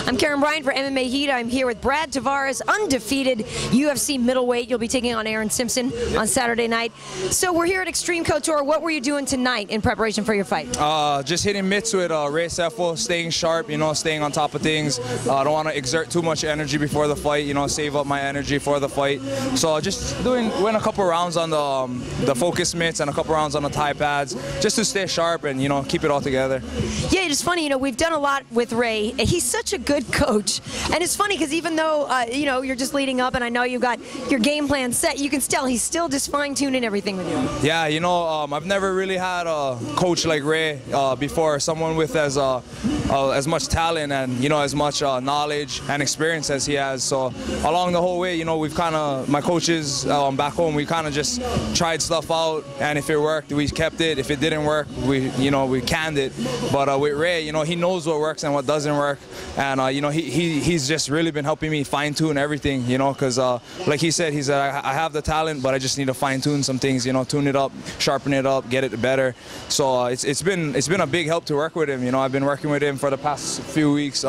I'm Karyn Bryant for MMA H.E.A.T. I'm here with Brad Tavares, undefeated UFC middleweight. You'll be taking on Aaron Simpson on Saturday night. So we're here at Xtreme Couture. What were you doing tonight in preparation for your fight? Just hitting mitts with Ray Sefo, staying sharp, staying on top of things. I don't want to exert too much energy before the fight, save up my energy for the fight. So just win a couple rounds on the focus mitts and a couple rounds on the thigh pads, just to stay sharp and keep it all together. Yeah, it's funny. We've done a lot with Ray. He's such a good coach, and it's funny because even though you're just leading up, and I know you've got your game plan set, you can still he's still just fine-tuning everything with you. Yeah, I've never really had a coach like Ray before, someone with as much talent and as much knowledge and experience as he has. So along the whole way, we've my coaches back home, we kind of just tried stuff out, and if it worked, we kept it. If it didn't work, we canned it. But with Ray, he knows what works and what doesn't work, and he's just really been helping me fine-tune everything, because like he said, I have the talent, but I just need to fine-tune some things, tune it up, sharpen it up, get it better. So it's been a big help to work with him. I've been working with him for the past few weeks.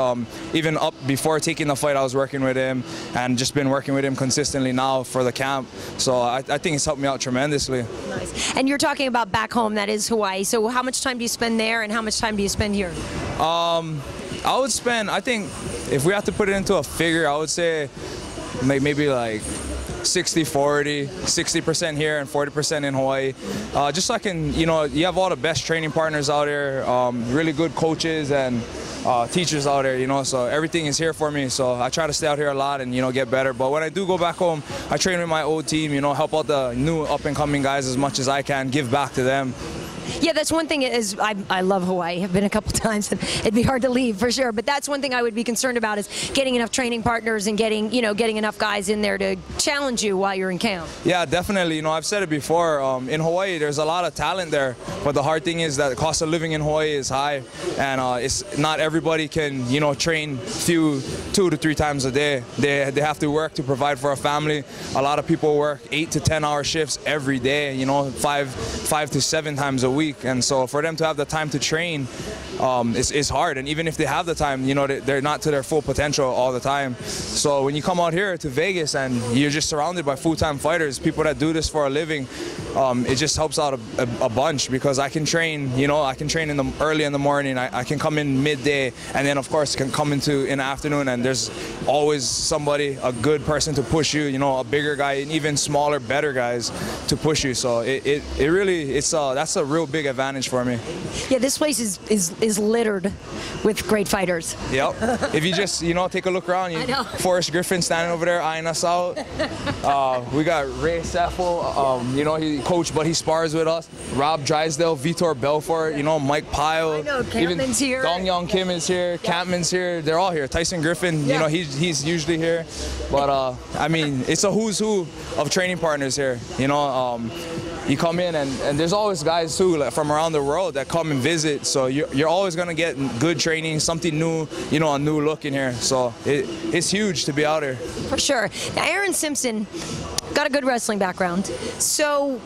Even up before taking the fight, I was working with him, and just been working with him consistently now for the camp. So I think it's helped me out tremendously. Nice. And you're talking about back home, that is Hawaii. So how much time do you spend there, and how much time do you spend here? I would spend, I think, if we have to put it into a figure, I would say maybe like 60-40, 60% here and 40% in Hawaii. Just so I can, you have all the best training partners out here, really good coaches and teachers out there, so everything is here for me. So I try to stay out here a lot and, get better. But when I do go back home, I train with my old team, help out the new up-and-coming guys as much as I can, give back to them. Yeah, that's one thing. I love Hawaii. I've been a couple times, and it'd be hard to leave for sure. But that's one thing I would be concerned about, is getting enough training partners and getting enough guys in there to challenge you while you're in camp. Yeah, definitely. I've said it before. In Hawaii, there's a lot of talent there, but the hard thing is that the cost of living in Hawaii is high, and it's not everybody can train 2 to 3 times a day. They have to work to provide for a family. A lot of people work 8 to 10-hour shifts every day. 5 to 7 times a week. And so for them to have the time to train is hard. And even if they have the time, they're not to their full potential all the time. So when you come out here to Vegas and you're just surrounded by full-time fighters, people that do this for a living, it just helps out a bunch, because I can train, I can train early in the morning, I can come in midday, and then of course can come in the afternoon, and there's always somebody, a good person to push you, a bigger guy, and even smaller, better guys to push you. So it really, that's a real big advantage for me. Yeah, this place is littered with great fighters. Yep. If you just take a look around, Forrest Griffin standing over there eyeing us out. We got Ray Sefo, he coached, but he spars with us. Rob Drysdale, Vitor Belfort, Mike Pyle. I know, Campman's here. Dong Young Kim is here, Campman's here. They're all here. Tyson Griffin, he's usually here. But I mean, it's a who's who of training partners here. You come in and there's always guys too from around the world that come and visit. So you're always gonna get good training, something new, a new look in here. So it's huge to be out here. For sure. Now, Aaron Simpson got a good wrestling background. So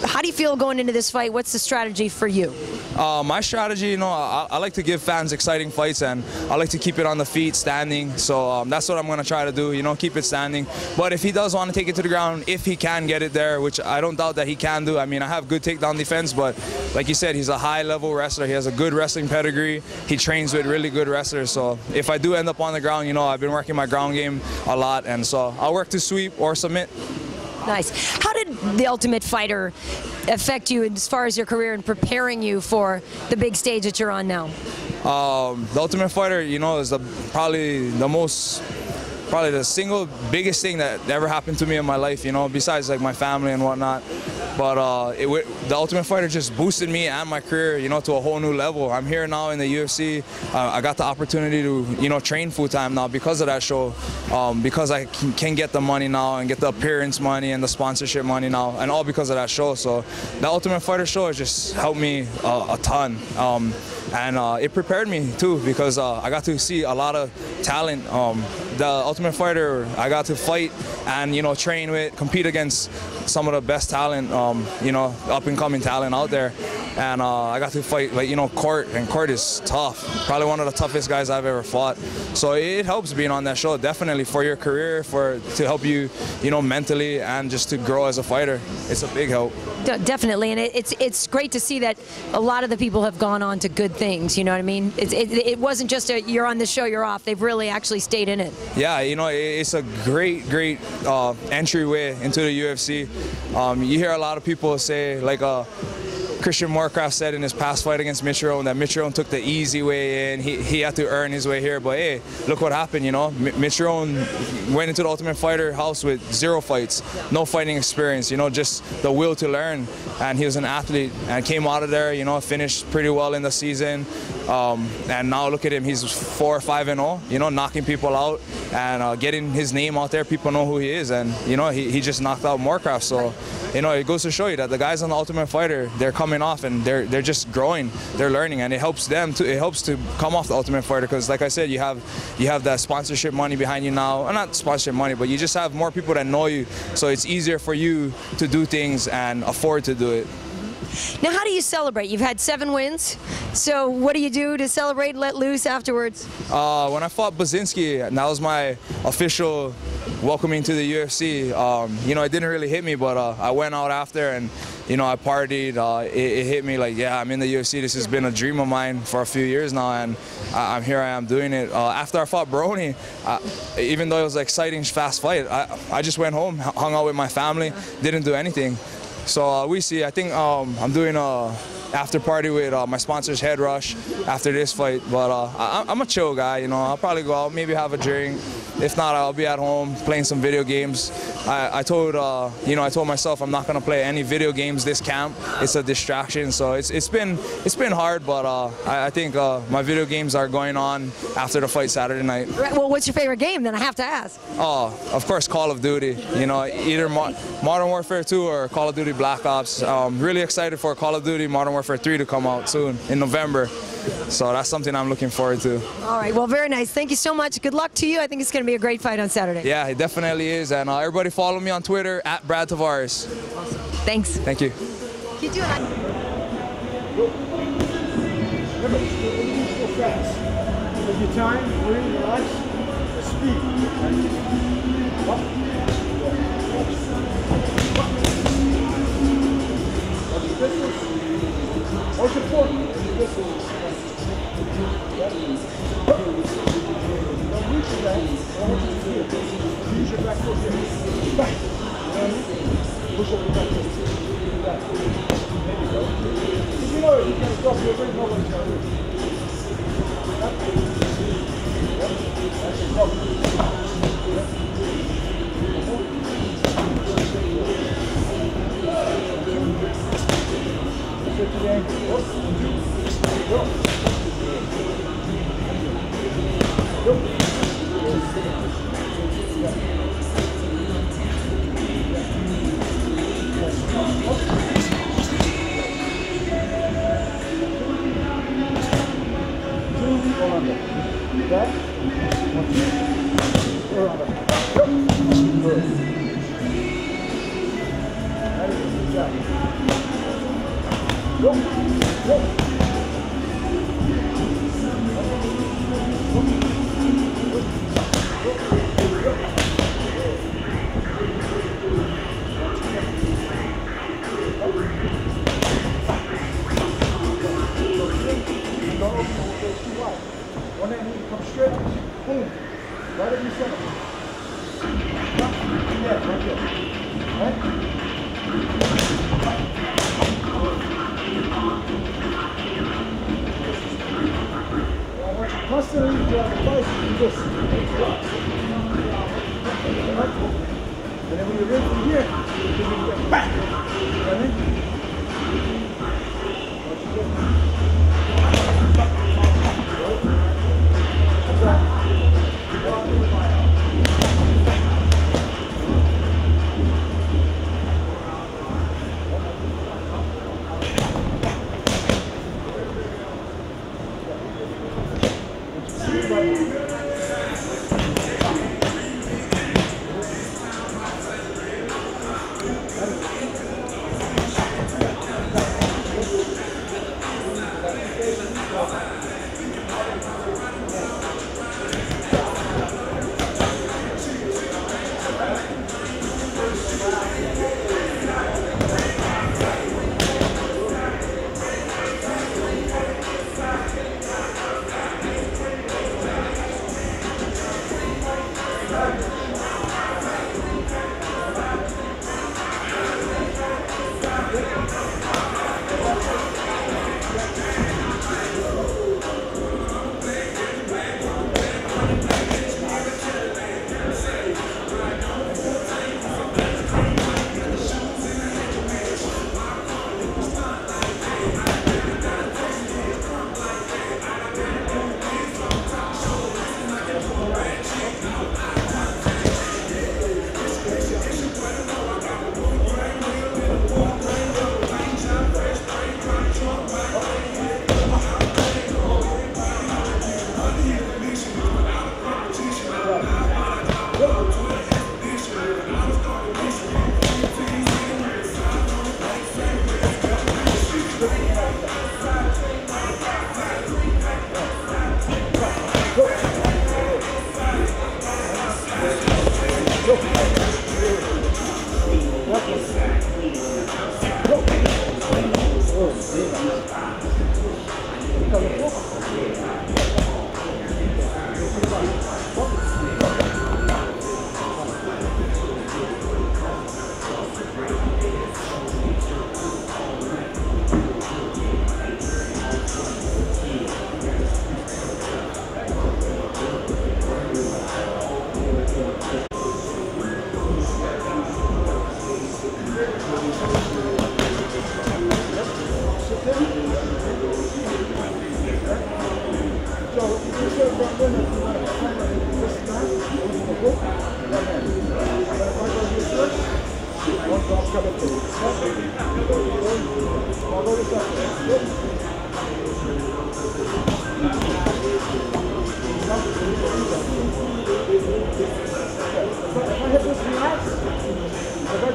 how do you feel going into this fight? What's the strategy for you? My strategy, I like to give fans exciting fights, and I like to keep it on the feet, standing. So that's what I'm going to try to do, keep it standing. But if he does want to take it to the ground, if he can get it there, which I don't doubt that he can do. I mean, I have good takedown defense, but like you said, he's a high-level wrestler. He has a good wrestling pedigree. He trains with really good wrestlers. So if I do end up on the ground, I've been working my ground game a lot, and so I'll work to sweep or submit. Nice. How did The Ultimate Fighter affect you as far as your career and preparing you for the big stage that you're on now? The Ultimate Fighter, is probably the single biggest thing that ever happened to me in my life, besides like my family and whatnot. But The Ultimate Fighter just boosted me and my career, to a whole new level. I'm here now in the UFC. I got the opportunity to, train full-time now because of that show, because I can get the money now and get the appearance money and the sponsorship money now, and all because of that show. So the Ultimate Fighter show has just helped me a ton. And it prepared me too, because I got to see a lot of talent. The Ultimate Fighter, I got to fight and train with, compete against some of the best talent, up and coming talent out there. and I got to fight, like, you know, Court, and Court is tough. Probably one of the toughest guys I've ever fought. So it helps being on that show, definitely, for your career, to help you, you know, mentally, and just to grow as a fighter. It's a big help. Definitely, and it's great to see that a lot of the people have gone on to good things. You know what I mean? It wasn't just you're on the show, you're off. They've really actually stayed in it. Yeah, you know, it's a great entryway into the UFC. You hear a lot of people say, like Christian Morecraft said in his past fight against Mitrione, that Mitrione took the easy way in. He had to earn his way here. But hey, look what happened, you know. Mitrione went into the Ultimate Fighter house with 0 fights, no fighting experience, you know, just the will to learn. And he was an athlete and came out of there, you know, finished pretty well in the season. And now look at him, he's 4 or 5-0, you know, knocking people out and getting his name out there. People know who he is, and you know, he just knocked out Morecraft. So, you know, it goes to show you that the guys on the Ultimate Fighter, they're coming off and they're just growing, they're learning, and it helps them to, it helps to come off the Ultimate Fighter, because like I said, you have that sponsorship money behind you now, or not sponsorship money, but you just have more people that know you, so it's easier for you to do things and afford to do it. Now, how do you celebrate? You've had 7 wins, so what do you do to celebrate and let loose afterwards? When I fought Basinski, that was my official welcoming to the UFC. You know, it didn't really hit me, but I went out after and, you know, I partied. It hit me like, yeah, I'm in the UFC. This has been a dream of mine for a few years now, and I'm here. I am doing it. After I fought Brony, even though it was an exciting, fast fight, I just went home, hung out with my family, didn't do anything. So we see. I think I'm doing a after party with my sponsors, Head Rush, after this fight. But I'm a chill guy, you know. I'll probably go out, maybe have a drink. If not, I'll be at home playing some video games. I told myself I'm not gonna play any video games this camp. It's a distraction. So it's been hard, but I think my video games are going on after the fight Saturday night. Well, what's your favorite game? Then I have to ask. Oh, of course, Call of Duty. You know, either Modern Warfare 2 or Call of Duty Black Ops. Really excited for Call of Duty Modern Warfare 3 to come out soon in November. So that's something I'm looking forward to. All right, well, very nice. Thank you so much. Good luck to you. I think it's going to be a great fight on Saturday. Yeah, it definitely is. And everybody follow me on Twitter, @Brad Tavares. Awesome. Thanks. Thank you. Keep doing that. Take your time, breathe, relax, speed. Up. What's your foot? Don't reach your back. I want you to feel it. Use your back foot here. Back. Push up your back foot. Back. There you go. If you know it, you can drop your ring over the shoulder. That's your problem. Sit today. Go. Back. 1, 2. Go around that. Good. Good job. Go. Go. One hand knee, come straight, boom, right in the center. Yeah, right there. Right? I want you constantly to grab the bicycle and this. And then when you're in from here, you can get back. You know what I mean?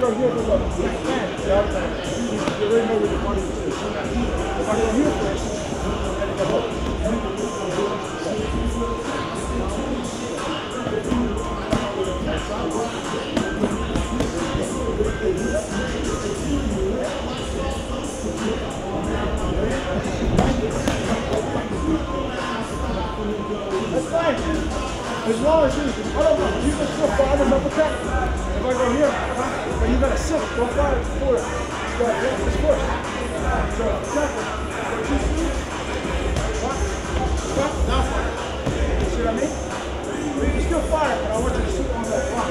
go here, they go, expand. You already know where the body is. If I go here first, then it goes up. That's fine. As long as you can still fire the uppercut. If I go here, but you gotta sit, don't fire it before it. You gotta hit this first. So, exactly. Now fire. You see what I mean? You can still fire, but I want you to sit on that block.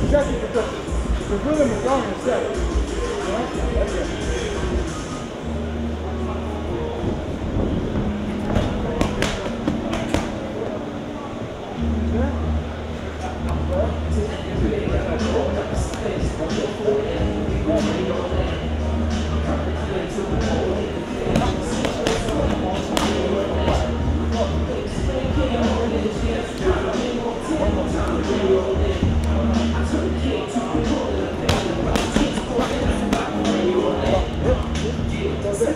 Exactly, because the rhythm is going to set. You know? That's it.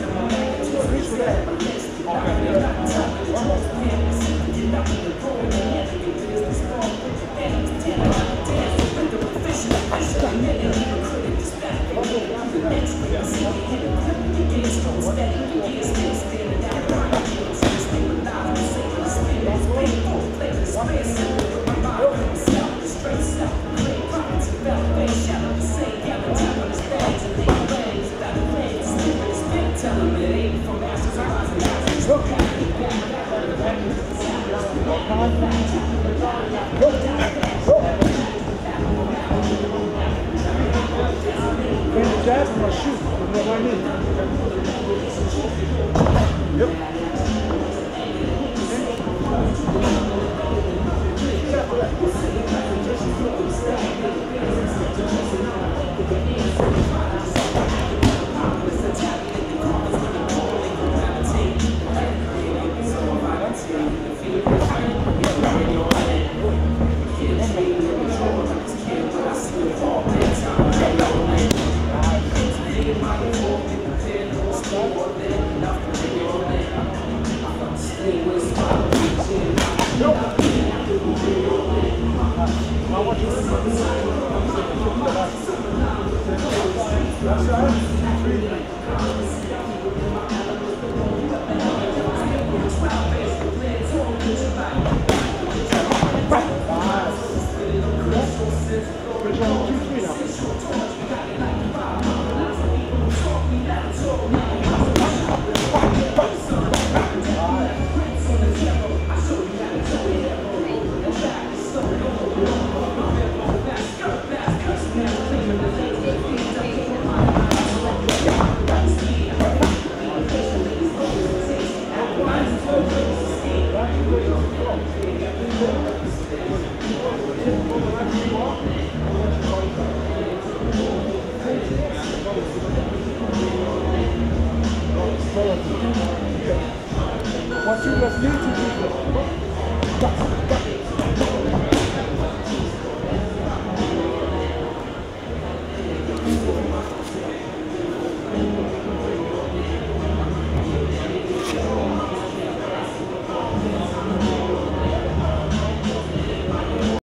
Jab or shoot, what I need. Yep. Let's need to do this.